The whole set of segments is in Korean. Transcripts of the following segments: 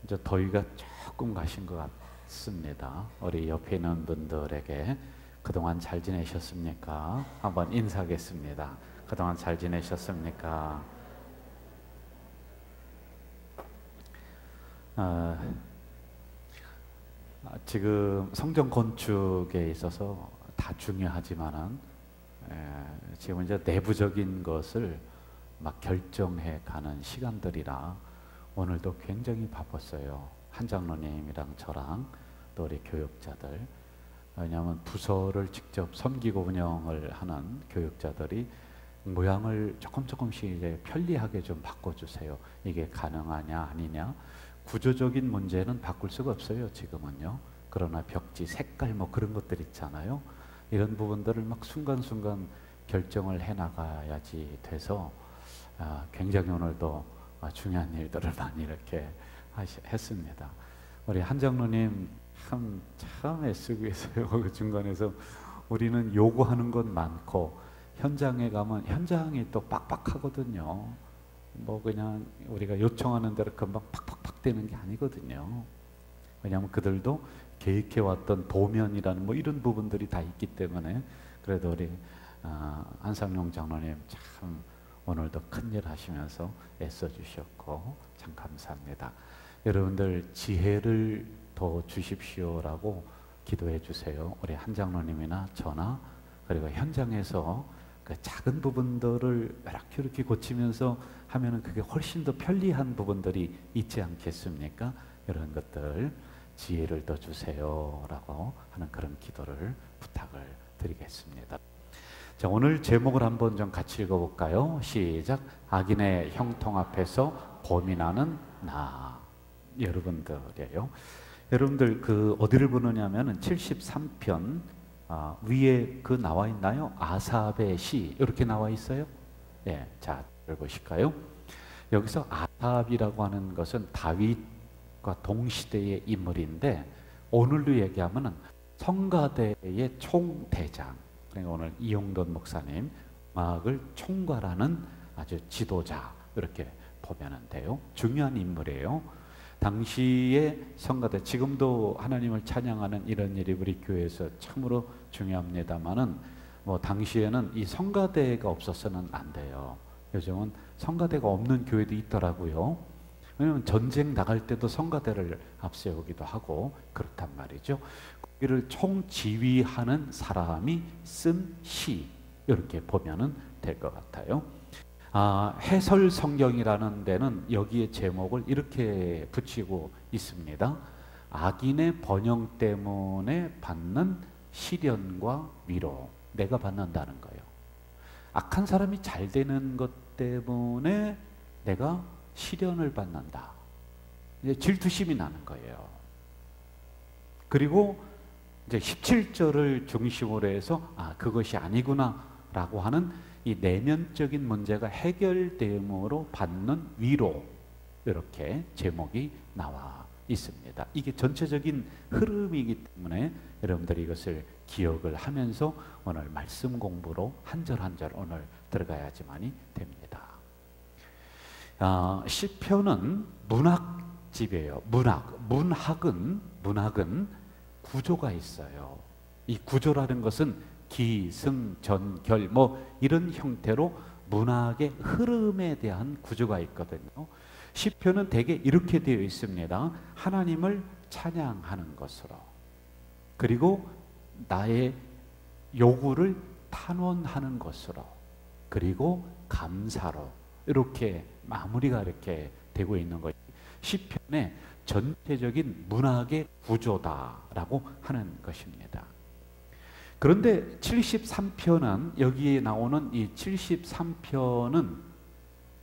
이제 더위가 조금 가신 것 같습니다. 우리 옆에 있는 분들에게 그동안 잘 지내셨습니까? 한번 인사하겠습니다. 그동안 잘 지내셨습니까? 지금 성전 건축에 있어서 다 중요하지만은 지금 이제 내부적인 것을 막 결정해 가는 시간들이라 오늘도 굉장히 바빴어요. 한 장로님이랑 저랑 또 우리 교육자들. 왜냐하면 부서를 직접 섬기고 운영을 하는 교육자들이 모양을 조금씩 이제 편리하게 좀 바꿔주세요. 이게 가능하냐 아니냐. 구조적인 문제는 바꿀 수가 없어요, 지금은요. 그러나 벽지 색깔 뭐 그런 것들 있잖아요. 이런 부분들을 막 순간순간 결정을 해 나가야지 돼서 굉장히 오늘도 중요한 일들을 많이 이렇게 했습니다. 우리 한 장로님 참 애쓰고 계세요. 그 중간에서 우리는 요구하는 건 많고 현장에 가면 현장이 또 빡빡하거든요. 뭐 그냥 우리가 요청하는 대로 금방 팍팍팍 되는 게 아니거든요. 왜냐하면 그들도 계획해 왔던 도면이라는 뭐 이런 부분들이 다 있기 때문에. 그래도 우리 안상용 장로님 참 오늘도 큰일 하시면서 애써 주셨고 참 감사합니다. 여러분들 지혜를 더 주십시오라고 기도해 주세요. 우리 한 장로님이나 저나 그리고 현장에서 그 작은 부분들을 이렇게 고치면서 하면은 그게 훨씬 더 편리한 부분들이 있지 않겠습니까? 이런 것들 지혜를 더 주세요라고 하는 그런 기도를 부탁을 드리겠습니다. 자, 오늘 제목을 한번 좀 같이 읽어볼까요? 시작. 악인의 형통 앞에서 고민하는 나. 여러분들이에요. 여러분들 그 어디를 보느냐면은 73편 위에 그 나와 있나요? 아삽의 시 이렇게 나와 있어요. 네, 자 읽어보실까요? 여기서 아삽이라고 하는 것은 다윗과 동시대의 인물인데 오늘로 얘기하면은 성가대의 총대장. 그러니까 오늘 이용돈 목사님 음악을 총괄하는 아주 지도자 이렇게 보면은 돼요. 중요한 인물이에요. 당시의 성가대, 지금도 하나님을 찬양하는 이런 일이 우리 교회에서 참으로 중요합니다만은 뭐 당시에는 이 성가대가 없어서는 안 돼요. 요즘은 성가대가 없는 교회도 있더라고요. 왜냐하면 전쟁 나갈 때도 성가대를 앞세우기도 하고 그렇단 말이죠. 거기를 총지휘하는 사람이 쓴 시 이렇게 보면은 될 것 같아요. 해설 성경이라는 데는 여기에 제목을 이렇게 붙이고 있습니다. 악인의 번영 때문에 받는 시련과 위로. 내가 받는다는 거예요. 악한 사람이 잘 되는 것 때문에 내가 시련을 받는다. 이제 질투심이 나는 거예요. 그리고 이제 17절을 중심으로 해서 그것이 아니구나 라고 하는 이 내면적인 문제가 해결됨으로 받는 위로, 이렇게 제목이 나와 있습니다. 이게 전체적인 흐름이기 때문에 여러분들이 이것을 기억을 하면서 오늘 말씀 공부로 한 절 한 절 오늘 들어가야지만이 됩니다. 시편은 문학집이에요. 문학은 구조가 있어요. 이 구조라는 것은 기승전결 뭐 이런 형태로 문학의 흐름에 대한 구조가 있거든요. 시편은 대개 이렇게 되어 있습니다. 하나님을 찬양하는 것으로, 그리고 나의 요구를 탄원하는 것으로, 그리고 감사로, 이렇게 마무리가 이렇게 되고 있는 것이 시편의 전체적인 문학의 구조다라고 하는 것입니다. 그런데 73편은, 여기에 나오는 이 73편은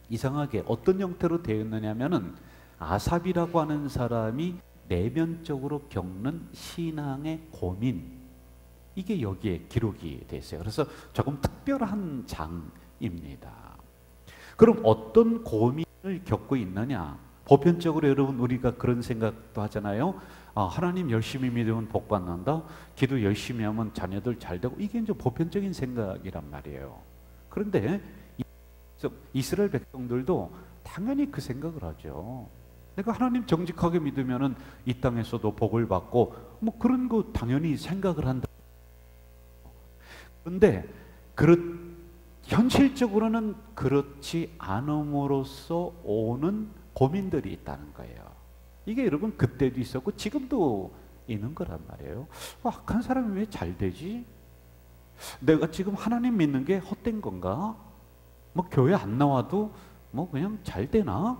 이상하게 어떤 형태로 되어 있느냐면은 아삽이라고 하는 사람이 내면적으로 겪는 신앙의 고민, 이게 여기에 기록이 되어 있어요. 그래서 조금 특별한 장입니다. 그럼 어떤 고민을 겪고 있느냐? 보편적으로 여러분 우리가 그런 생각도 하잖아요. 하나님 열심히 믿으면 복 받는다. 기도 열심히 하면 자녀들 잘 되고, 이게 이제 보편적인 생각이란 말이에요. 그런데 이스라엘 백성들도 당연히 그 생각을 하죠. 내가 하나님 정직하게 믿으면은 이 땅에서도 복을 받고 뭐 그런 거 당연히 생각을 한다. 그런데 현실적으로는 그렇지 않음으로써 오는 고민들이 있다는 거예요. 이게 여러분 그때도 있었고 지금도 있는 거란 말이에요. 악한 사람이 왜 잘 되지? 내가 지금 하나님 믿는 게 헛된 건가? 뭐 교회 안 나와도 뭐 그냥 잘 되나?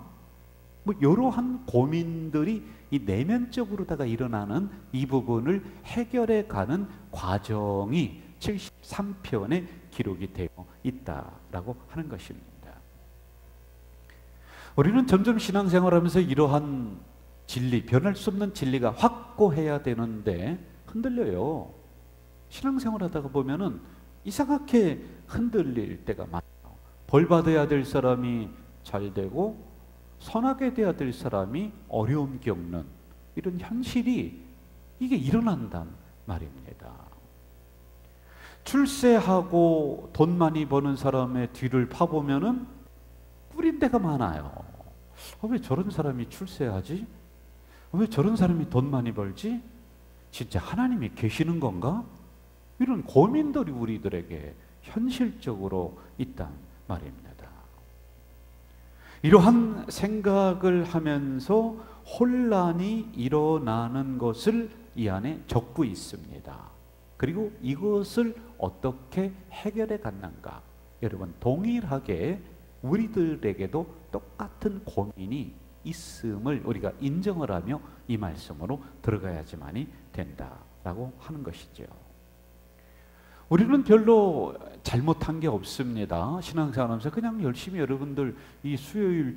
뭐 이러한 고민들이 이 내면적으로다가 일어나는 이 부분을 해결해 가는 과정이 73편에 기록이 되어 있다라고 하는 것입니다. 우리는 점점 신앙생활하면서 이러한 진리, 변할 수 없는 진리가 확고해야 되는데 흔들려요. 신앙생활하다가 보면은 이상하게 흔들릴 때가 많아요. 벌 받아야 될 사람이 잘 되고 선하게 돼야 될 사람이 어려움 겪는 이런 현실이 이게 일어난단 말입니다. 출세하고 돈 많이 버는 사람의 뒤를 파보면은 꿀인 데가 많아요. 왜 저런 사람이 출세하지? 왜 저런 사람이 돈 많이 벌지? 진짜 하나님이 계시는 건가? 이런 고민들이 우리들에게 현실적으로 있단 말입니다. 이러한 생각을 하면서 혼란이 일어나는 것을 이 안에 적고 있습니다. 그리고 이것을 어떻게 해결해 갔는가? 여러분 동일하게 우리들에게도 똑같은 고민이 있음을 우리가 인정을 하며 이 말씀으로 들어가야지만이 된다라고 하는 것이죠. 우리는 별로 잘못한 게 없습니다. 신앙생활하면서 그냥 열심히 여러분들 이 수요일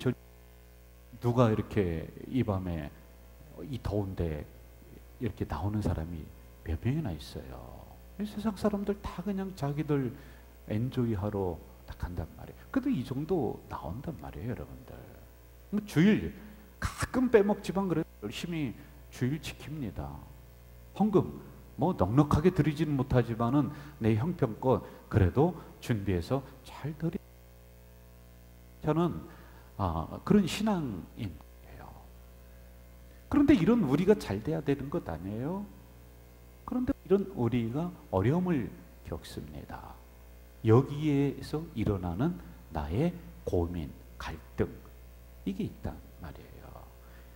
누가 이렇게 이 밤에 이 더운데 이렇게 나오는 사람이 몇 명이나 있어요. 세상 사람들 다 그냥 자기들 엔조이하러 딱 간단 말이에요. 그래도 이 정도 나온단 말이에요, 여러분들. 뭐 주일 가끔 빼먹지만 그래도 열심히 주일 지킵니다. 헌금 뭐 넉넉하게 드리지는 못하지만은 내 형편껏 그래도 준비해서 잘 드리. 저는 그런 신앙인이에요. 그런데 이런 우리가 잘 돼야 되는 것 아니에요? 그런데 이런 우리가 어려움을 겪습니다. 여기에서 일어나는 나의 고민, 갈등 이게 있단 말이에요.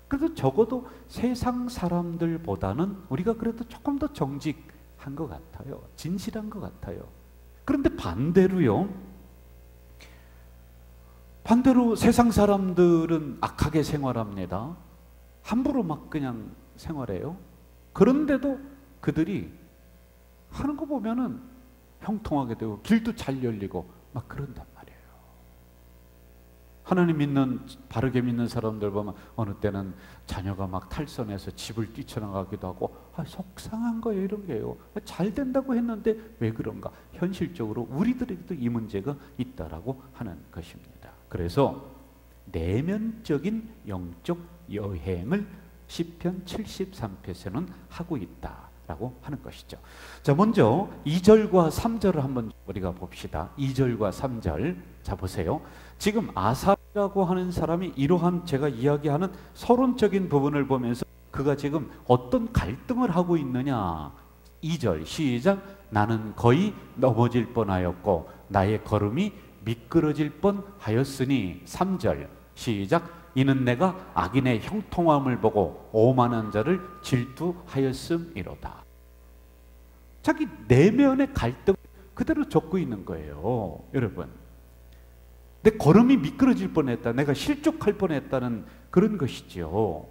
그래도 적어도 세상 사람들보다는 우리가 그래도 조금 더 정직한 것 같아요. 진실한 것 같아요. 그런데 반대로 세상 사람들은 악하게 생활합니다. 함부로 막 그냥 생활해요. 그런데도 그들이 하는 거 보면은 형통하게 되고 길도 잘 열리고 막 그런단 말이에요. 하나님 믿는 바르게 믿는 사람들 보면 어느 때는 자녀가 막 탈선해서 집을 뛰쳐나가기도 하고 속상한 거예요. 이런 게요. 잘 된다고 했는데 왜 그런가? 현실적으로 우리들에게도 이 문제가 있다라고 하는 것입니다. 그래서 내면적인 영적 여행을 시편 73편에서는 하고 있다라고 하는 것이죠. 자, 먼저 2절과 3절을 한번 우리가 봅시다. 2절과 3절. 자, 보세요. 지금 아삽이라고 하는 사람이 이러한 제가 이야기하는 서론적인 부분을 보면서 그가 지금 어떤 갈등을 하고 있느냐. 2절 시작. 나는 거의 넘어질 뻔하였고 나의 걸음이 미끄러질 뻔하였으니. 3절 시작. 이는 내가 악인의 형통함을 보고 오만한 자를 질투하였음이로다. 자기 내면의 갈등을 그대로 적고 있는 거예요. 여러분, 내 걸음이 미끄러질 뻔했다, 내가 실족할 뻔했다는 그런 것이죠.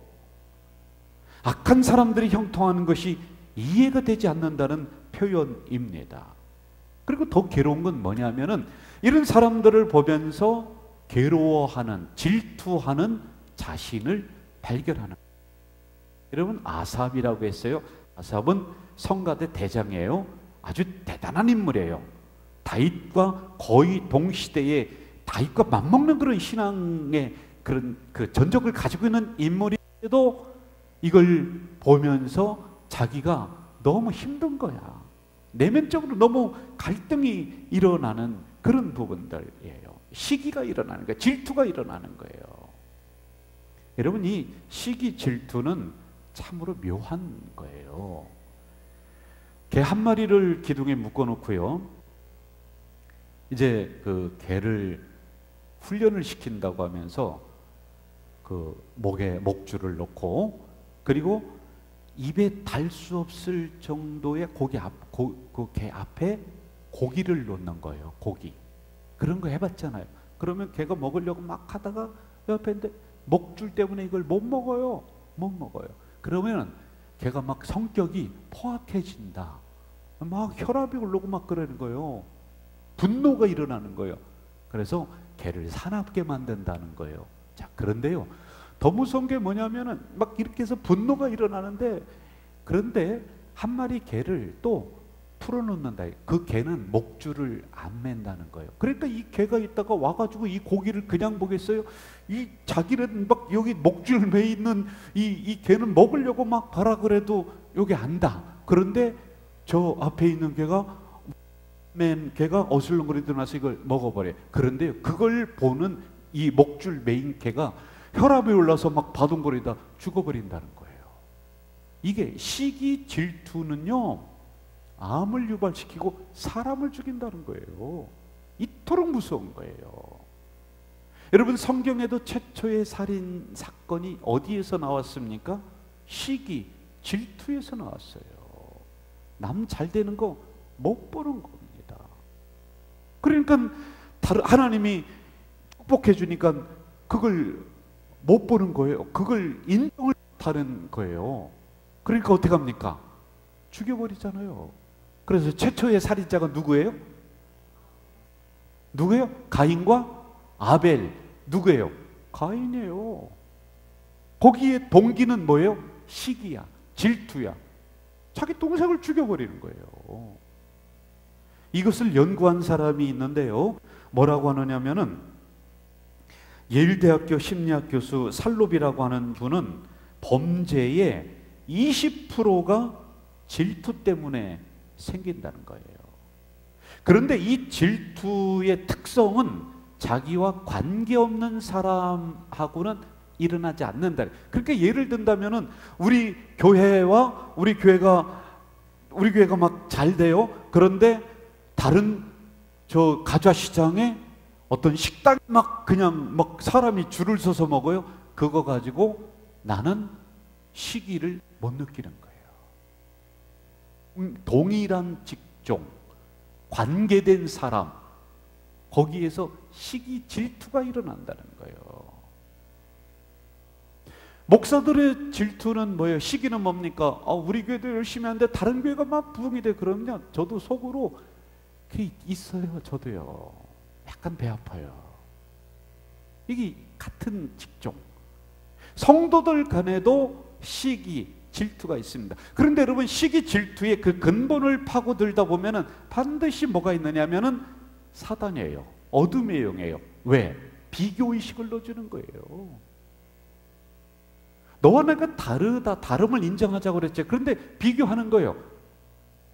악한 사람들이 형통하는 것이 이해가 되지 않는다는 표현입니다. 그리고 더 괴로운 건 뭐냐면은 이런 사람들을 보면서 괴로워하는, 질투하는 자신을 발견하는. 여러분, 아삽이라고 했어요. 아삽은 성가대 대장이에요. 아주 대단한 인물이에요. 다윗과 거의 동시대에 다윗과 맞먹는 그런 신앙의 그런 그 전적을 가지고 있는 인물인데도 이걸 보면서 자기가 너무 힘든 거야. 내면적으로 너무 갈등이 일어나는 그런 부분들이에요. 시기가 일어나는 거예요. 질투가 일어나는 거예요. 여러분, 이 시기 질투는 참으로 묘한 거예요. 개 한 마리를 기둥에 묶어 놓고요, 이제 그 개를 훈련을 시킨다고 하면서 그 목에 목줄을 놓고, 그리고 입에 달 수 없을 정도의 그 개 앞에 고기를 놓는 거예요. 고기. 그런 거 해봤잖아요. 그러면 개가 먹으려고 막 하다가 옆에 있는데 목줄 때문에 이걸 못 먹어요. 못 먹어요. 그러면 개가 막 성격이 포악해진다. 막 혈압이 오르고 막 그러는 거예요. 분노가 일어나는 거예요. 그래서 개를 사납게 만든다는 거예요. 자, 그런데요, 더 무서운 게 뭐냐면은 막 이렇게 해서 분노가 일어나는데, 그런데 한 마리 개를 또 풀어놓는다. 그 개는 목줄을 안 맨다는 거예요. 그러니까 이 개가 있다가 와가지고 이 고기를 그냥 보겠어요? 이 자기는 막 여기 목줄 매 있는 이 개는 먹으려고 막 가라 그래도 여기 안다. 그런데 저 앞에 있는 개가 어슬렁거리고 나서 이걸 먹어버려. 그런데 그걸 보는 이 목줄 매인 개가 혈압이 올라서 막 바둥거리다 죽어버린다는 거예요. 이게 시기 질투는요, 암을 유발시키고 사람을 죽인다는 거예요. 이토록 무서운 거예요. 여러분, 성경에도 최초의 살인 사건이 어디에서 나왔습니까? 시기, 질투에서 나왔어요. 남 잘 되는 거 못 보는 겁니다. 그러니까 하나님이 축복해 주니까 그걸 못 보는 거예요. 그걸 인정을 못하는 거예요. 그러니까 어떻게 합니까? 죽여버리잖아요. 그래서 최초의 살인자가 누구예요? 누구예요? 가인과 아벨. 누구예요? 가인이에요. 거기에 동기는 뭐예요? 시기야, 질투야. 자기 동생을 죽여버리는 거예요. 이것을 연구한 사람이 있는데요, 뭐라고 하느냐면은 예일대학교 심리학 교수 살롭이라고 하는 분은 범죄의 20%가 질투 때문에 생긴다는 거예요. 그런데 이 질투의 특성은 자기와 관계없는 사람하고는 일어나지 않는다. 그러니까 예를 든다면은 우리 교회가 막 잘 돼요. 그런데 다른 저 가좌시장에 어떤 식당이 막 그냥 막 사람이 줄을 서서 먹어요. 그거 가지고 나는 시기를 못 느끼는 거예요. 동일한 직종, 관계된 사람, 거기에서 시기 질투가 일어난다는 거예요. 목사들의 질투는 뭐예요? 시기는 뭡니까? 우리 교회도 열심히 하는데 다른 교회가 막 부흥이 돼. 그러면 저도 속으로 그게 있어요. 저도요. 약간 배 아파요. 이게 같은 직종. 성도들 간에도 시기, 질투가 있습니다. 그런데 여러분, 시기, 질투의 그 근본을 파고들다 보면은 반드시 뭐가 있느냐면은 사단이에요. 어둠의 영이에요. 왜? 비교의식을 넣어주는 거예요. 너와 내가 다르다, 다름을 인정하자고 그랬죠. 그런데 비교하는 거예요.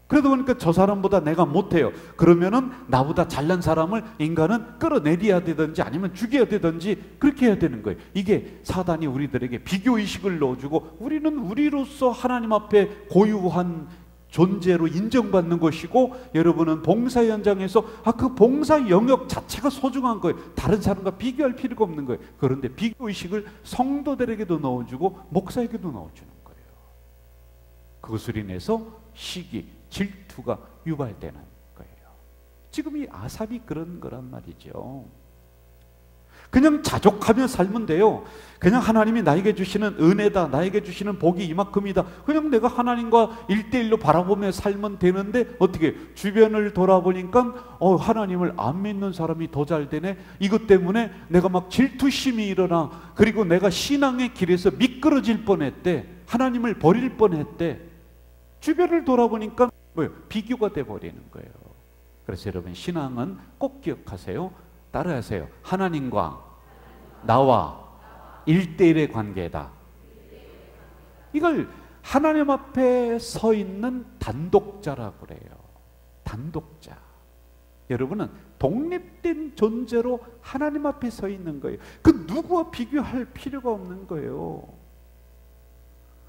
그러다 보니까 저 사람보다 내가 못해요. 그러면은 나보다 잘난 사람을 인간은 끌어내려야 되든지 아니면 죽여야 되든지 그렇게 해야 되는 거예요. 이게 사단이 우리들에게 비교의식을 넣어주고, 우리는 우리로서 하나님 앞에 고유한 존재로 인정받는 것이고, 여러분은 봉사 현장에서 그 봉사 영역 자체가 소중한 거예요. 다른 사람과 비교할 필요가 없는 거예요. 그런데 비교의식을 성도들에게도 넣어주고 목사에게도 넣어주는 거예요. 그것을 인해서 시기, 질투가 유발되는 거예요. 지금 이 아삽이 그런 거란 말이죠. 그냥 자족하며 살면 돼요. 그냥 하나님이 나에게 주시는 은혜다, 나에게 주시는 복이 이만큼이다, 그냥 내가 하나님과 1대1로 바라보며 살면 되는데, 어떻게 주변을 돌아보니까 하나님을 안 믿는 사람이 더 잘 되네. 이것 때문에 내가 막 질투심이 일어나. 그리고 내가 신앙의 길에서 미끄러질 뻔했대. 하나님을 버릴 뻔했대. 주변을 돌아보니까 뭐예요? 비교가 돼버리는 거예요. 그래서 여러분, 신앙은 꼭 기억하세요. 따라하세요. 하나님과 나와 1대1의 관계다. 이걸 하나님 앞에 서 있는 단독자라고 그래요. 단독자. 여러분은 독립된 존재로 하나님 앞에 서 있는 거예요. 그 누구와 비교할 필요가 없는 거예요.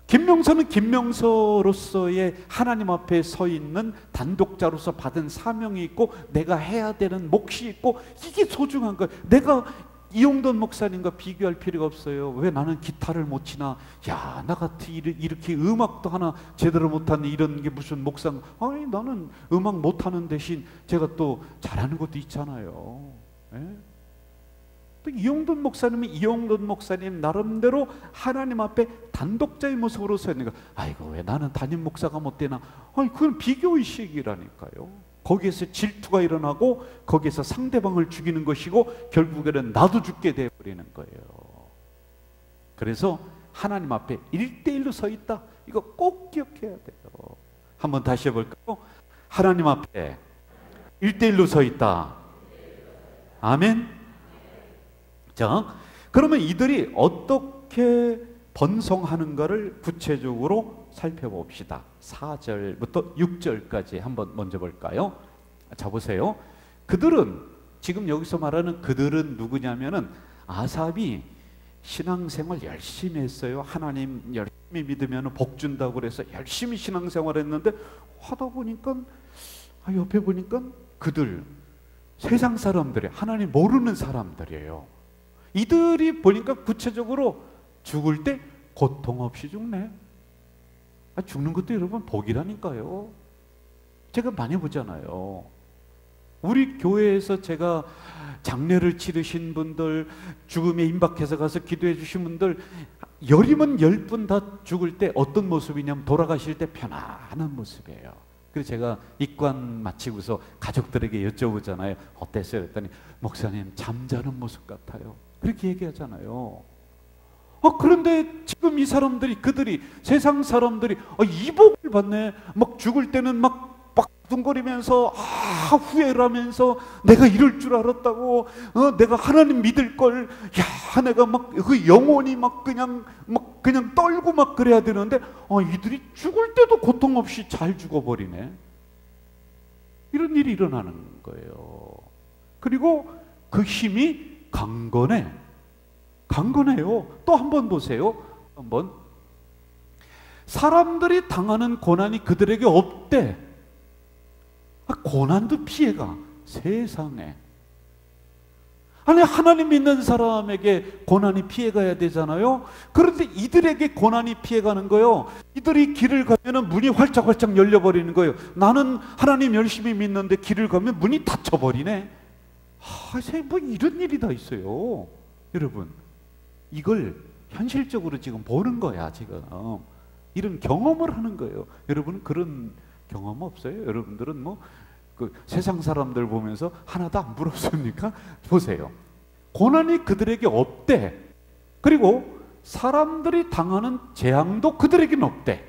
김명서는 김명서로서의 하나님 앞에 서 있는 단독자로서 받은 사명이 있고 내가 해야 되는 몫이 있고 이게 소중한 거예요. 내가 이용돈 목사님과 비교할 필요가 없어요. 왜 나는 기타를 못 치나? 야, 나 같은 이렇게 음악도 하나 제대로 못하는 이런 게 무슨 목상? 아니, 나는 음악 못하는 대신 제가 또 잘하는 것도 있잖아요. 예? 또 이용돈 목사님은 이용돈 목사님 나름대로 하나님 앞에 단독자의 모습으로 서 있는 거. 아이고, 왜 나는 담임 목사가 못 되나? 아니, 그건 비교의식이라니까요. 거기에서 질투가 일어나고 거기에서 상대방을 죽이는 것이고 결국에는 나도 죽게 되어버리는 거예요. 그래서 하나님 앞에 1대1로 서 있다. 이거 꼭 기억해야 돼요. 한번 다시 해볼까요? 하나님 앞에 1대1로 서 있다. 아멘. 자, 그러면 이들이 어떻게 번성하는가를 구체적으로 살펴봅시다. 4절부터 6절까지 한번 먼저 볼까요? 자, 보세요. 그들은, 지금 여기서 말하는 그들은 누구냐면은 아삽이 신앙생활 열심히 했어요. 하나님 열심히 믿으면 복 준다고 그래서 열심히 신앙생활 했는데 하다 보니까 옆에 보니까 그들 세상 사람들이 하나님 모르는 사람들이에요. 이들이 보니까 구체적으로 죽을 때 고통 없이 죽네. 죽는 것도 여러분 복이라니까요. 제가 많이 보잖아요. 우리 교회에서 제가 장례를 치르신 분들, 죽음에 임박해서 가서 기도해 주신 분들, 열이면 10분 다 죽을 때 어떤 모습이냐면 돌아가실 때 편안한 모습이에요. 그래서 제가 입관 마치고서 가족들에게 여쭤보잖아요. 어땠어요? 그랬더니 목사님 잠자는 모습 같아요. 그렇게 얘기하잖아요. 그런데 지금 이 사람들이, 그들이, 세상 사람들이 이복을 받네. 막 죽을 때는 막 둥거리면서 후회를 하면서 내가 이럴 줄 알았다고, 내가 하나님 믿을 걸, 야, 내가 막 그 영혼이 막 그냥 떨고 막 그래야 되는데 이들이 죽을 때도 고통 없이 잘 죽어버리네. 이런 일이 일어나는 거예요. 그리고 그 힘이 강건해요. 또 한번 보세요. 한번 사람들이 당하는 고난이 그들에게 없대. 고난도 피해가 세상에. 아니, 하나님 믿는 사람에게 고난이 피해가야 되잖아요. 그런데 이들에게 고난이 피해가는 거예요. 이들이 길을 가면 문이 활짝활짝 열려버리는 거예요. 나는 하나님 열심히 믿는데 길을 가면 문이 닫혀버리네. 뭐 이런 일이 다 있어요. 여러분, 이걸 현실적으로 지금 보는 거야. 지금 이런 경험을 하는 거예요. 여러분 그런 경험 없어요? 여러분들은 뭐 그 세상 사람들 보면서 하나도 안 부럽습니까? 보세요. 고난이 그들에게 없대. 그리고 사람들이 당하는 재앙도 그들에게는 없대.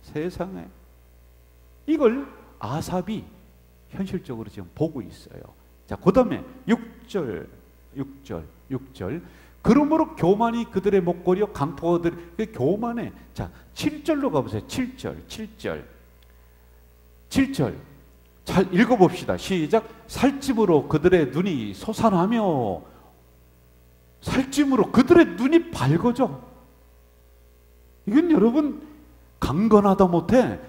세상에. 이걸 아삽이 현실적으로 지금 보고 있어요. 자, 그 다음에 6절. 그러므로 교만이 그들의 목걸이요 강포가 그들의 교만에. 자, 7절로 가보세요. 7절. 잘 읽어봅시다. 시작. 살찜으로 그들의 눈이 솟아나며, 살찜으로 그들의 눈이 밝아져. 이건 여러분 강건하다 못해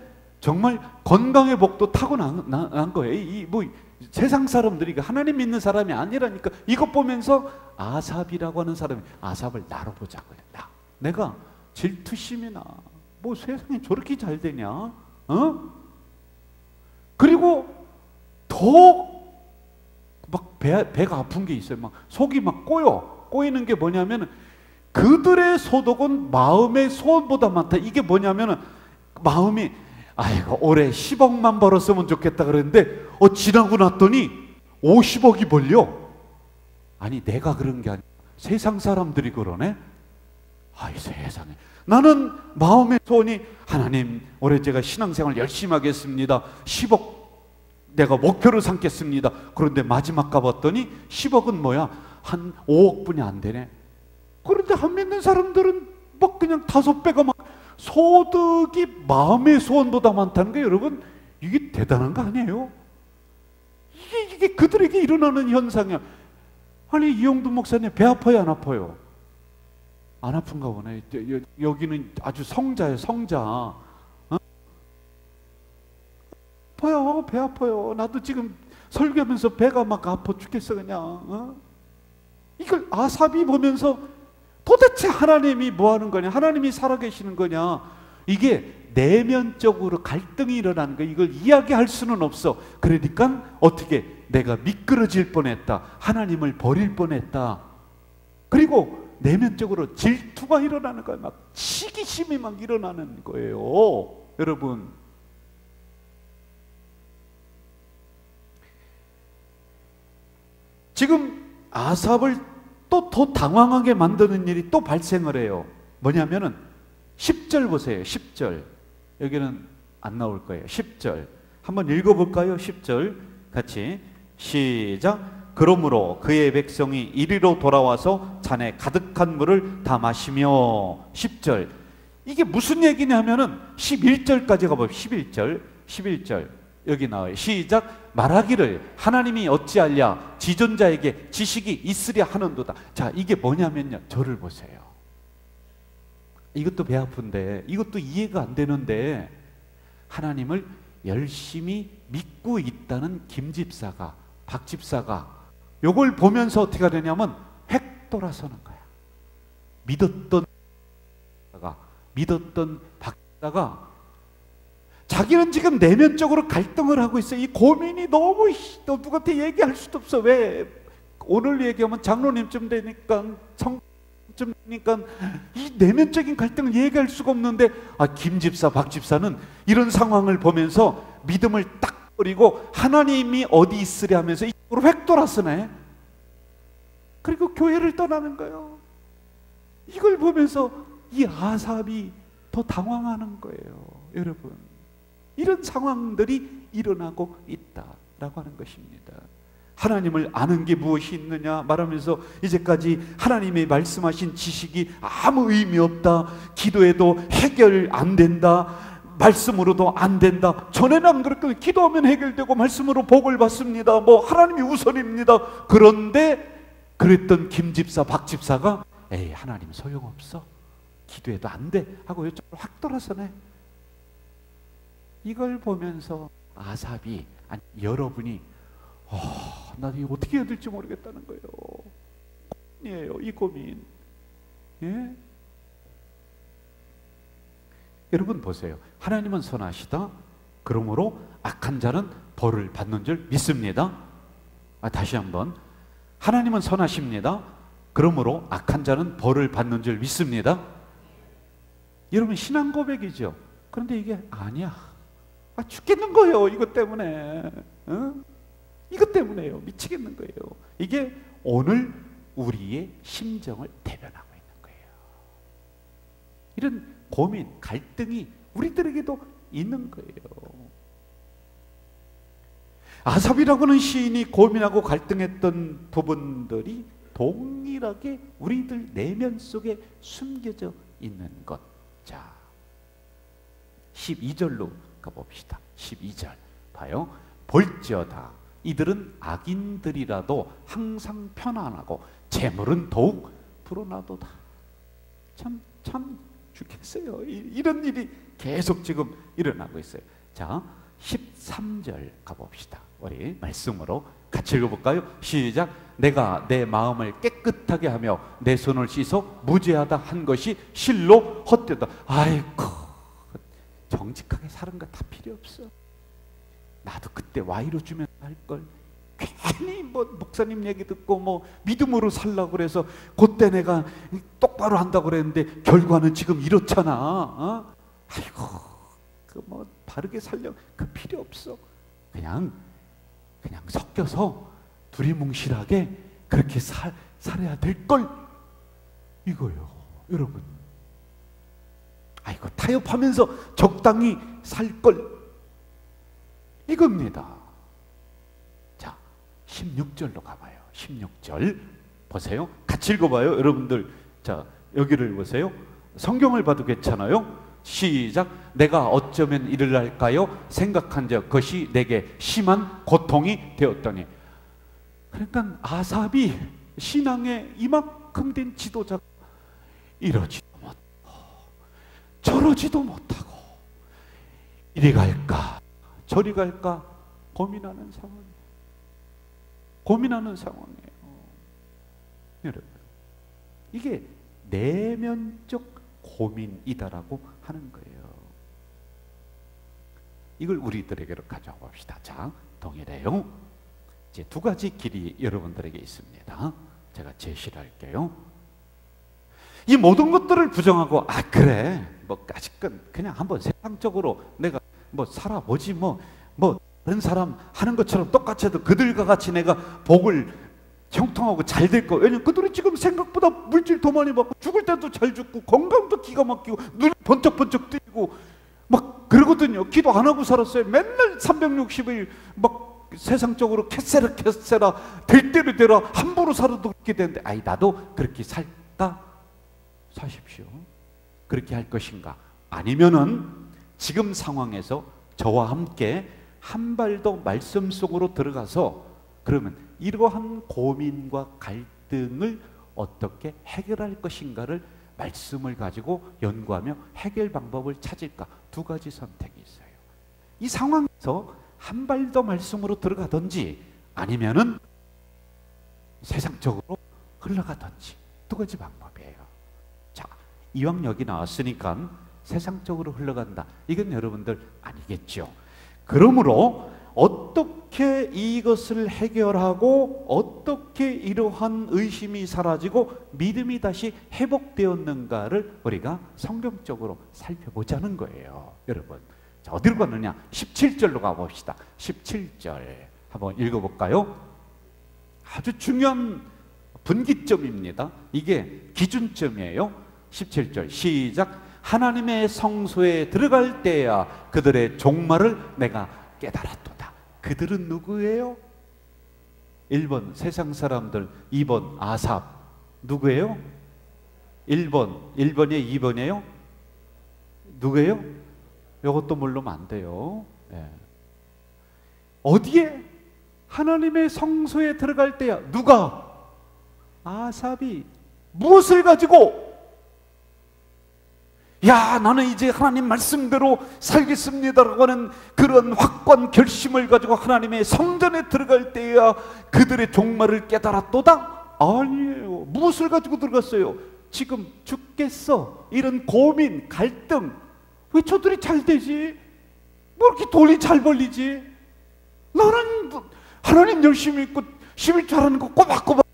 정말 건강의 복도 타고난 거예요. 뭐 세상 사람들이 하나님 믿는 사람이 아니라니까. 이것 보면서 아삽이라고 하는 사람이 아삽을 나로 보자고요. 내가 질투심이 나. 뭐 세상에 저렇게 잘 되냐? 그리고 더 막 배가 아픈 게 있어요. 막 속이 막 꼬이는 게 뭐냐면 그들의 소득은 마음의 소원보다 많다. 이게 뭐냐면은 마음이 아이고 올해 10억만 벌었으면 좋겠다 그랬는데 지나고 났더니 50억이 벌려. 아니 내가 그런 게 아니라 세상 사람들이 그러네. 아이 세상에. 나는 마음의 소원이 하나님 올해 제가 신앙생활 열심히 하겠습니다. 10억 내가 목표를 삼겠습니다. 그런데 마지막 가봤더니 10억은 뭐야? 한 5억뿐이 안 되네. 그런데 안 믿는 사람들은 막 그냥 5배가 막 소득이 마음의 소원보다 많다는 게 여러분 이게 대단한 거 아니에요? 이게 그들에게 일어나는 현상이야. 아니, 이용두 목사님 배 아파요, 안 아파요? 안 아픈가 보네. 여기는 아주 성자예요, 성자. 어? 아파요, 배 아파요. 나도 지금 설교하면서 배가 막 아파 죽겠어 그냥. 어? 이걸 아삽이 보면서 도대체 하나님이 뭐 하는 거냐, 하나님이 살아계시는 거냐, 이게 내면적으로 갈등이 일어나는 거야. 이걸 이야기할 수는 없어. 그러니까 어떻게, 내가 미끄러질 뻔했다, 하나님을 버릴 뻔했다. 그리고 내면적으로 질투가 일어나는 거예요. 막 시기심이 막 일어나는 거예요. 여러분, 지금 아삽을 또 더 당황하게 만드는 일이 또 발생을 해요. 뭐냐면은 10절 보세요. 10절. 여기는 안 나올 거예요. 10절 한번 읽어볼까요? 10절 같이 시작. 그러므로 그의 백성이 이리로 돌아와서 잔에 가득한 물을 다 마시며. 10절 이게 무슨 얘기냐면은 11절까지 가봅시다. 11절 여기 나와요. 시작. 말하기를 하나님이 어찌하랴, 지존자에게 지식이 있으랴 하는도다. 자, 이게 뭐냐면요, 저를 보세요. 이것도 배 아픈데, 이것도 이해가 안 되는데, 하나님을 열심히 믿고 있다는 김 집사가, 박 집사가 요걸 보면서 어떻게 하냐면 획 돌아서는 거야. 믿었던 박 집사가 자기는 지금 내면적으로 갈등을 하고 있어요. 이 고민이 너무 누구한테 얘기할 수도 없어. 왜? 오늘 얘기하면 장로님쯤 되니까, 성쯤 되니까 이 내면적인 갈등을 얘기할 수가 없는데, 김 집사, 박 집사는 이런 상황을 보면서 믿음을 딱 버리고 하나님이 어디 있으랴 하면서 이쪽으로 획 돌아서네. 그리고 교회를 떠나는 거예요. 이걸 보면서 이 아삽이 더 당황하는 거예요. 여러분, 이런 상황들이 일어나고 있다라고 하는 것입니다. 하나님을 아는 게 무엇이 있느냐 말하면서 이제까지 하나님의 말씀하신 지식이 아무 의미 없다, 기도해도 해결 안 된다, 말씀으로도 안 된다. 전에는 안 그랬거든요. 기도하면 해결되고 말씀으로 복을 받습니다, 뭐 하나님이 우선입니다. 그런데 그랬던 김 집사, 박 집사가 에이, 하나님 소용없어, 기도해도 안 돼 하고 이쪽으로 확 돌아서네. 이걸 보면서 아삽이, 아니 여러분이 나 이거 어떻게 해야 될지 모르겠다는 거예요. 고민이에요, 이 고민. 예? 여러분 보세요. 하나님은 선하시다. 그러므로 악한 자는 벌을 받는 줄 믿습니다. 다시 한번. 하나님은 선하십니다. 그러므로 악한 자는 벌을 받는 줄 믿습니다. 여러분, 신앙 고백이죠. 그런데 이게 아니야. 죽겠는 거예요. 이것 때문에. 이것 때문에요. 미치겠는 거예요. 이게 오늘 우리의 심정을 대변하고 있는 거예요. 이런 고민, 갈등이 우리들에게도 있는 거예요. 아삽이라고 하는 시인이 고민하고 갈등했던 부분들이 동일하게 우리들 내면 속에 숨겨져 있는 것. 자, 12절로 가봅시다. 12절 봐요. 볼지어다 이들은 악인들이라도 항상 편안하고 재물은 더욱 불어나도다. 참 죽겠어요. 이런 일이 계속 지금 일어나고 있어요. 자, 13절 가봅시다. 우리 말씀으로 같이 읽어볼까요? 시작. 내가 내 마음을 깨끗하게 하며 내 손을 씻어 무죄하다 한 것이 실로 헛되다. 아이고, 정직하게 사는 거 다 필요 없어. 나도 그때 와이로 주면 할걸. 괜히 뭐 목사님 얘기 듣고 뭐 믿음으로 살라고 그래서 그때 내가 똑바로 한다고 그랬는데 결과는 지금 이렇잖아. 아이고, 그 뭐 바르게 살려, 그 필요 없어. 그냥 섞여서 두리뭉실하게 그렇게 살아야 될걸, 이거요. 여러분, 아이고, 타협하면서 적당히 살걸, 이겁니다. 자, 16절로 가봐요. 16절 보세요. 같이 읽어봐요, 여러분들. 자, 여기를 보세요. 성경을 봐도 괜찮아요. 시작. 내가 어쩌면 이를 할까요? 생각한 적 그것이 내게 심한 고통이 되었더니. 그러니까 아삽이 신앙에 이만큼 된 지도자가 이러지도 못하고 저러지도 못하고 이리 갈까 저리 갈까 고민하는 상황이에요. 고민하는 상황이에요. 여러분, 이게 내면적 고민이다라고 하는 거예요. 이걸 우리들에게로 가져와 봅시다. 자, 동일해요. 이제 두 가지 길이 여러분들에게 있습니다. 제가 제시를 할게요. 이 모든 것들을 부정하고 그래 뭐 아직은 그냥 한번 세상적으로 내가 뭐 살아보지 뭐 다른 사람 하는 것처럼 똑같이 해도 그들과 같이 내가 복을 형통하고 잘 될 거. 왜냐면 그들이 지금 생각보다 물질 더 많이 받고 죽을 때도 잘 죽고 건강도 기가 막히고 눈이 번쩍번쩍 뜨이고 막 그러거든요. 기도 안 하고 살았어요. 맨날 360일 막 세상적으로 캐세라 될 대로 되라 함부로 살아도 그렇게 되는데 나도 그렇게 살다 사십시오. 그렇게 할 것인가? 아니면은 지금 상황에서 저와 함께 한 발 더 말씀 속으로 들어가서 그러면 이러한 고민과 갈등을 어떻게 해결할 것인가를 말씀을 가지고 연구하며 해결 방법을 찾을까? 두 가지 선택이 있어요. 이 상황에서 한 발 더 말씀으로 들어가든지 아니면은 세상적으로 흘러가든지 두 가지 방법이에요. 자, 이왕 여기 나왔으니까 세상적으로 흘러간다. 이건 여러분들 아니겠죠. 그러므로 어떻게 이것을 해결하고 어떻게 이러한 의심이 사라지고 믿음이 다시 회복되었는가를 우리가 성경적으로 살펴보자는 거예요. 여러분, 자, 어디로 가느냐? 17절로 가봅시다. 17절 한번 읽어볼까요? 아주 중요한 분기점입니다. 이게 기준점이에요. 17절 시작. 하나님의 성소에 들어갈 때야 그들의 종말을 내가 깨달았도다. 그들은 누구예요? 1번 세상 사람들, 2번 아삽. 누구예요? 1번이에요? 2번이에요? 누구예요? 이것도 모르면 안 돼요. 네. 어디에? 하나님의 성소에 들어갈 때야. 누가? 아삽이. 무엇을 가지고? 나는 이제 하나님 말씀대로 살겠습니다라고 하는 그런 확고한 결심을 가지고 하나님의 성전에 들어갈 때야 그들의 종말을 깨달았도다? 아니에요. 무엇을 가지고 들어갔어요? 지금 죽겠어. 이런 고민, 갈등. 왜 저들이 잘 되지? 뭐 이렇게 돈이 잘 벌리지? 나는 하나님 열심히 있고 11조 하는 거 꼬박꼬박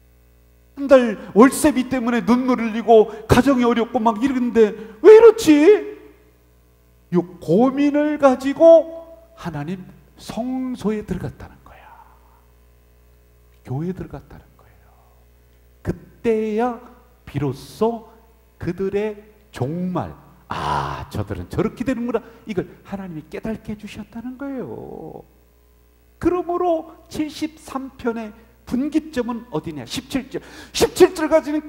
한 달 월세비 때문에 눈물 흘리고 가정이 어렵고 막 이러는데 왜 이렇지? 이 고민을 가지고 하나님 성소에 들어갔다는 거야. 교회에 들어갔다는 거예요. 그때야 비로소 그들의 종말, 저들은 저렇게 되는구나, 이걸 하나님이 깨닫게 해주셨다는 거예요. 그러므로 73편의 분기점은 어디냐? 17절. 17절까지는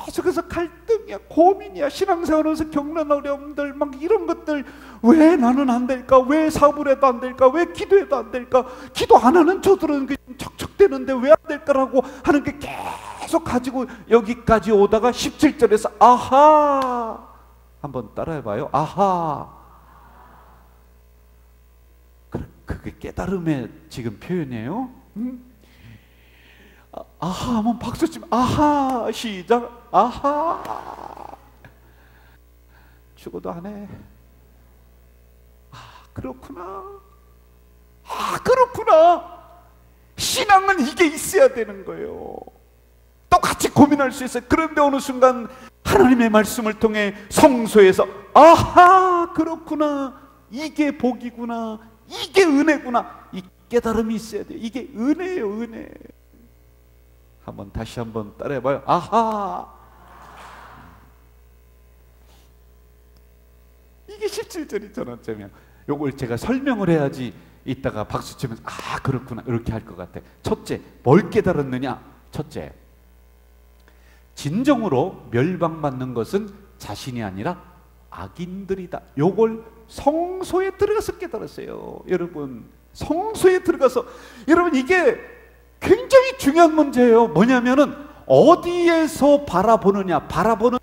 계속해서 갈등이야, 고민이야. 신앙생활에서 겪는 어려움들, 막 이런 것들. 왜 나는 안 될까? 왜 사업을 해도 안 될까? 왜 기도해도 안 될까? 기도 안 하는 저들은 척척대는데 왜 안 될까라고 하는 게 계속 가지고 여기까지 오다가 17절에서 아하! 한번 따라해봐요. 아하! 그게 깨달음의 지금 표현이에요. 아하 하면 박수 치면 아하. 시작. 아하. 죽어도 안 해. 그렇구나. 그렇구나. 신앙은 이게 있어야 되는 거예요. 똑같이 고민할 수 있어요. 그런데 어느 순간 하나님의 말씀을 통해 성소에서 아하, 그렇구나, 이게 복이구나, 이게 은혜구나, 이 깨달음이 있어야 돼요. 이게 은혜예요, 은혜. 다시 한번 따라해봐요. 아하. 이게 17절이 전환점이야. 요걸 제가 설명을 해야지 이따가 박수 치면서 그렇구나 이렇게 할 것 같아. 첫째, 뭘 깨달았느냐? 첫째, 진정으로 멸망받는 것은 자신이 아니라 악인들이다. 요걸 성소에 들어가서 깨달았어요. 여러분, 성소에 들어가서, 여러분, 이게 굉장히 중요한 문제예요. 뭐냐면은 어디에서 바라보느냐, 바라보는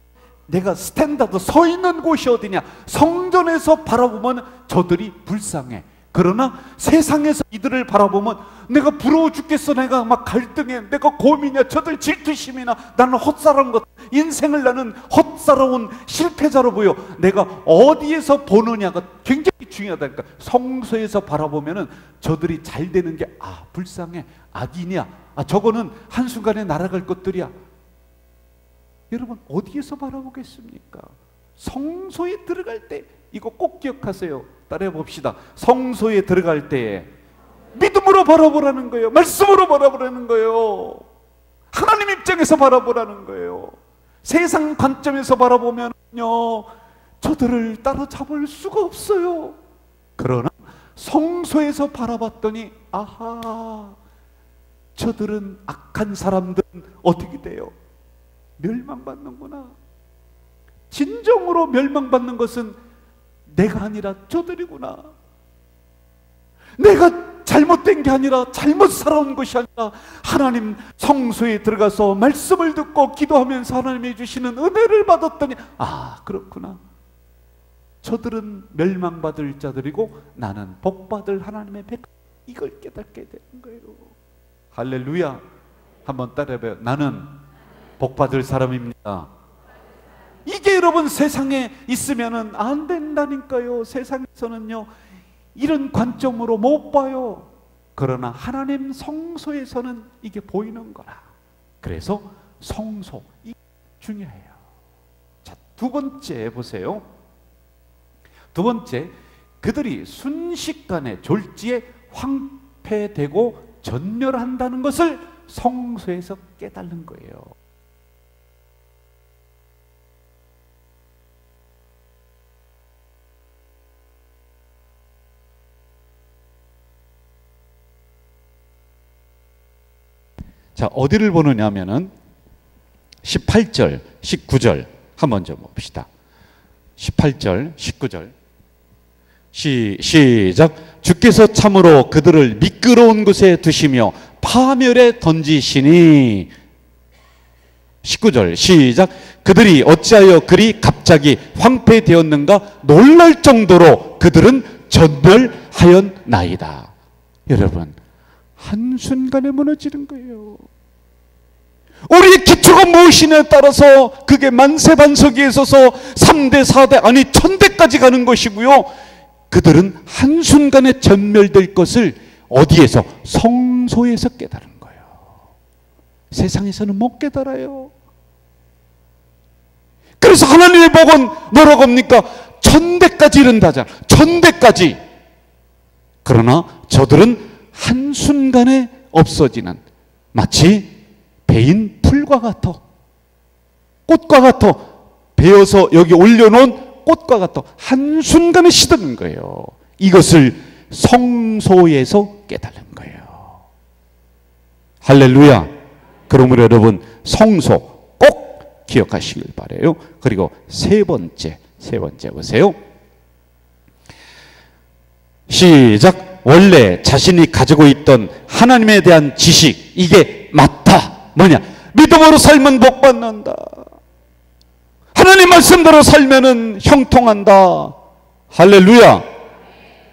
내가 스탠다드 서 있는 곳이 어디냐. 성전에서 바라보면 저들이 불쌍해. 그러나 세상에서 이들을 바라보면 내가 부러워 죽겠어. 내가 막 갈등해. 내가 고민이야. 저들 질투심이나 나는 헛살아온 것, 인생을 나는 헛살아온 실패자로 보여. 내가 어디에서 보느냐가 굉장히 중요하다니까. 성소에서 바라보면은 저들이 잘 되는 게, 아, 불쌍해. 악인이야. 아, 저거는 한순간에 날아갈 것들이야. 여러분, 어디에서 바라보겠습니까? 성소에 들어갈 때, 이거 꼭 기억하세요. 따라해 봅시다. 성소에 들어갈 때에 믿음으로 바라보라는 거예요. 말씀으로 바라보라는 거예요. 하나님 입장에서 바라보라는 거예요. 세상 관점에서 바라보면요, 저들을 따라잡을 수가 없어요. 그러나 성소에서 바라봤더니, 아하, 저들은, 악한 사람들은 어떻게 돼요? 멸망받는구나. 진정으로 멸망받는 것은 내가 아니라 저들이구나. 내가 잘못된 게 아니라, 잘못 살아온 것이 아니라, 하나님 성소에 들어가서 말씀을 듣고 기도하면서 하나님이 주시는 은혜를 받았더니, 아, 그렇구나. 저들은 멸망받을 자들이고 나는 복받을 하나님의 백, 이걸 깨닫게 되는 거예요. 할렐루야. 한번 따라해봐요. 나는 복받을 사람입니다. 이게 여러분 세상에 있으면은 안 된다니까요. 세상에서는요, 이런 관점으로 못 봐요. 그러나 하나님 성소에서는 이게 보이는 거라. 그래서 성소, 이 중요해요. 자, 두 번째 보세요. 두 번째, 그들이 순식간에 졸지에 황폐되고 전멸한다는 것을 성소에서 깨달는 거예요. 자, 어디를 보느냐 하면은 18절, 19절 한번 좀 봅시다. 18절, 19절 시작. 주께서 참으로 그들을 미끄러운 곳에 두시며 파멸에 던지시니. 19절 시작. 그들이 어찌하여 그리 갑자기 황폐되었는가 놀랄 정도로 그들은 전멸하였나이다. 여러분, 한순간에 무너지는 거예요. 우리의 기초가 무엇이냐에 따라서 그게 만세반석에 있어서 3대, 4대, 아니 1000대까지 가는 것이고요. 그들은 한순간에 전멸될 것을 어디에서? 성소에서 깨달은 거예요. 세상에서는 못 깨달아요. 그래서 하나님의 복은 뭐라고 합니까? 1000대까지 이른다잖아. 1000대까지. 그러나 저들은 한순간에 없어지는, 마치 베인 풀과 같아, 꽃과 같아, 베어서 여기 올려놓은 꽃과 같아 한순간에 시드는 거예요. 이것을 성소에서 깨달은 거예요. 할렐루야. 그러므로 여러분, 성소 꼭 기억하시길 바라요. 그리고 세 번째 보세요. 시작. 원래 자신이 가지고 있던 하나님에 대한 지식, 이게 맞다. 뭐냐? 믿음으로 살면 복 받는다. 하나님 말씀대로 살면은 형통한다. 할렐루야.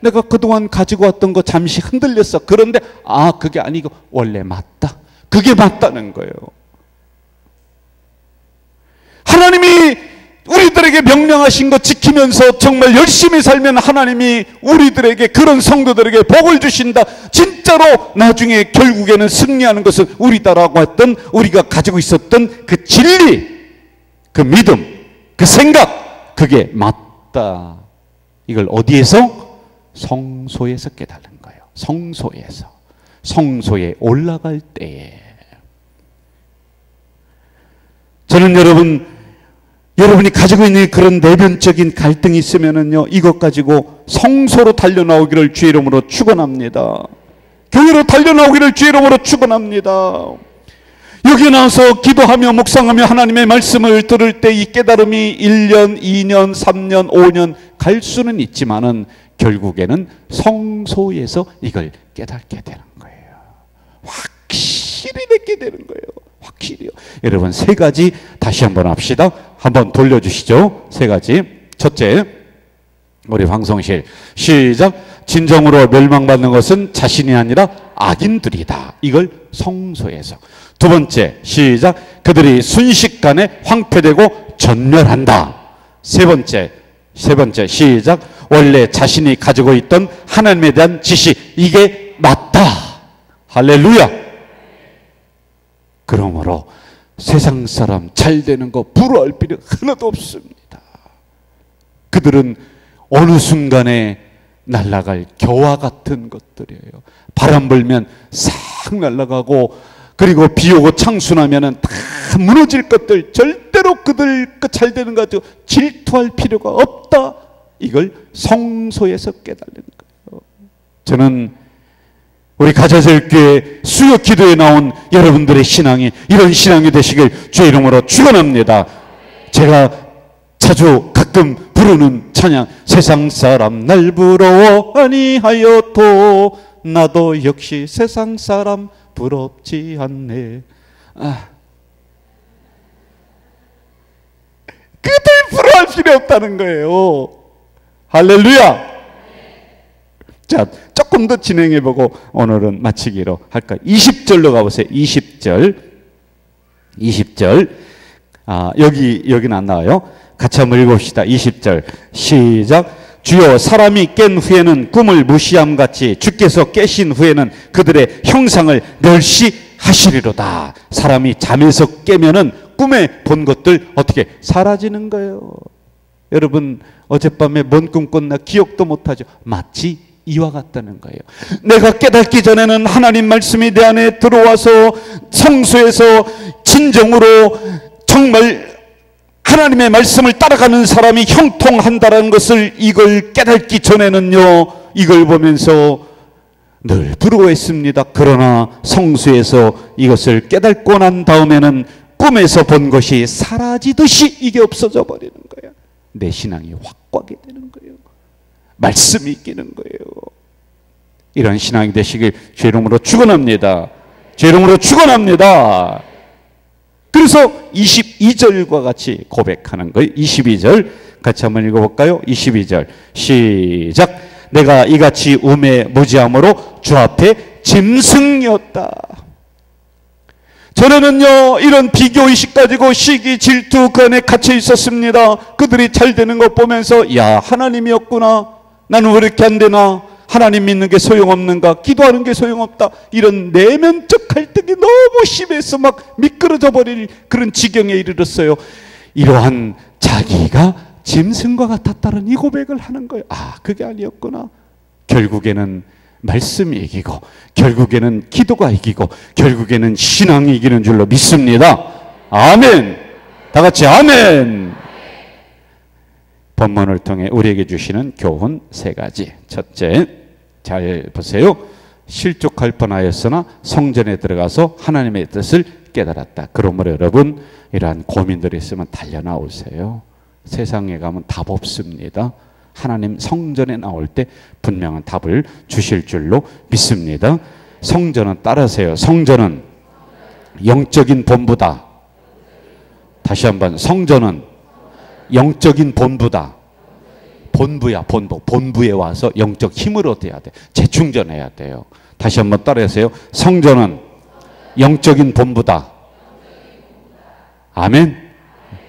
내가 그동안 가지고 왔던 거 잠시 흔들렸어. 그런데 그게 아니고 원래 맞다. 그게 맞다는 거예요. 하나님이 우리들에게 명령하신 것 지키면서 정말 열심히 살면 하나님이 우리들에게, 그런 성도들에게 복을 주신다. 진짜로 나중에 결국에는 승리하는 것은 우리다라고 했던, 우리가 가지고 있었던 그 진리, 그 믿음, 그 생각, 그게 맞다. 이걸 어디에서? 성소에서 깨달은 거예요. 성소에서. 성소에 올라갈 때에. 저는 여러분이 가지고 있는 그런 내면적인 갈등이 있으면은요, 이것 가지고 성소로 달려나오기를 주의 이름으로 축원합니다. 교회로 달려나오기를 주의 이름으로 축원합니다. 여기 나와서 기도하며 묵상하며 하나님의 말씀을 들을 때 이 깨달음이 1년, 2년, 3년, 5년 갈 수는 있지만은 결국에는 성소에서 이걸 깨닫게 되는 거예요. 확실히 듣게 되는 거예요. 확실히요. 여러분, 세 가지 다시 한번 합시다. 한번 돌려주시죠. 세 가지. 첫째, 우리 방송실 시작. 진정으로 멸망받는 것은 자신이 아니라 악인들이다. 이걸 성소에서. 두 번째, 시작. 그들이 순식간에 황폐되고 전멸한다. 세 번째, 시작. 원래 자신이 가지고 있던 하나님에 대한 지식, 이게 맞다. 할렐루야. 그러므로 세상 사람 잘 되는 거 부러워할 필요 하나도 없습니다. 그들은 어느 순간에 날아갈 겨와 같은 것들이에요. 바람 불면 싹 날아가고, 그리고 비 오고 창수나면은 다 무너질 것들, 절대로 그들 잘 되는 거 가지고 질투할 필요가 없다. 이걸 성소에서 깨달는 거예요. 저는 우리 가자설교회 수요 기도에 나온 여러분들의 신앙이 이런 신앙이 되시길 주의 이름으로 축원합니다. 제가 자주 가끔 부르는 찬양, 세상 사람 날 부러워 아니하여도 나도 역시 세상 사람 부럽지 않네. 그들 부러워할 필요 없다는 거예요. 할렐루야. 자, 조금 더 진행해보고 오늘은 마치기로 할까요? 20절로 가보세요. 20절. 여기는 안 나와요. 같이 한번 읽읍시다. 20절 시작. 주여, 사람이 깬 후에는 꿈을 무시함같이 주께서 깨신 후에는 그들의 형상을 멸시하시리로다. 사람이 잠에서 깨면은 꿈에 본 것들 어떻게 사라지는 거예요. 여러분, 어젯밤에 뭔 꿈 꿨나 기억도 못하죠. 마치 이와 같다는 거예요. 내가 깨닫기 전에는 하나님 말씀이 내 안에 들어와서 성소에서 진정으로 정말 하나님의 말씀을 따라가는 사람이 형통한다는 것을, 이걸 깨닫기 전에는요, 이걸 보면서 늘 부러워했습니다. 그러나 성수에서 이것을 깨닫고 난 다음에는 꿈에서 본 것이 사라지듯이 이게 없어져 버리는 거예요. 내 신앙이 확고하게 되는 거예요. 말씀이 끼는 거예요. 이런 신앙이 되시길 주의 이름으로 축원합니다. 주의 이름으로 축원합니다. 그래서 22절과 같이 고백하는 거예요. 22절 같이 한번 읽어볼까요? 22절 시작. 내가 이같이 우매 무지함으로 주 앞에 짐승이었다. 전에는요, 이런 비교의식 가지고 시기, 질투 그 안에 갇혀 있었습니다. 그들이 잘 되는 것 보면서, 야, 하나님이었구나. 나는 왜 이렇게 안 되나? 하나님 믿는 게 소용없는가? 기도하는 게 소용없다. 이런 내면적 갈등이 너무 심해서 막 미끄러져 버릴 그런 지경에 이르렀어요. 이러한 자기가 짐승과 같았다는 이 고백을 하는 거예요. 그게 아니었구나. 결국에는 말씀이 이기고, 결국에는 기도가 이기고, 결국에는 신앙이 이기는 줄로 믿습니다. 아멘. 다 같이 아멘. 본문을 통해 우리에게 주시는 교훈 세 가지. 첫째, 잘 보세요. 실족할 뻔하였으나 성전에 들어가서 하나님의 뜻을 깨달았다. 그러므로 여러분, 이러한 고민들이 있으면 달려나오세요. 세상에 가면 답 없습니다. 하나님 성전에 나올 때 분명한 답을 주실 줄로 믿습니다. 성전은 따라하세요. 성전은 영적인 본부다. 다시 한번, 성전은 영적인 본부다. 본부야, 본부. 본부에 와서 영적 힘을 얻어야 돼. 재충전해야 돼요. 다시 한번 따라하세요. 성전은 영적인 본부다. 아멘.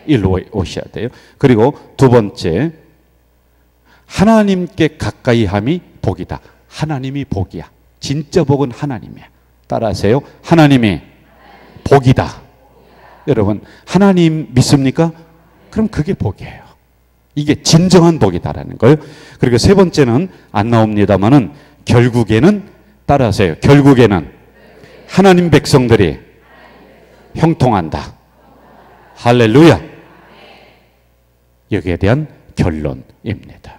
일로 오셔야 돼요. 그리고 두 번째, 하나님께 가까이 함이 복이다. 하나님이 복이야. 진짜 복은 하나님이야. 따라하세요. 하나님이 복이다. 여러분, 하나님 믿습니까? 그럼 그게 복이에요. 이게 진정한 복이다라는 거예요. 그리고 세 번째는 안 나옵니다만은, 결국에는, 따라하세요. 결국에는 하나님 백성들이 형통한다. 할렐루야. 여기에 대한 결론입니다.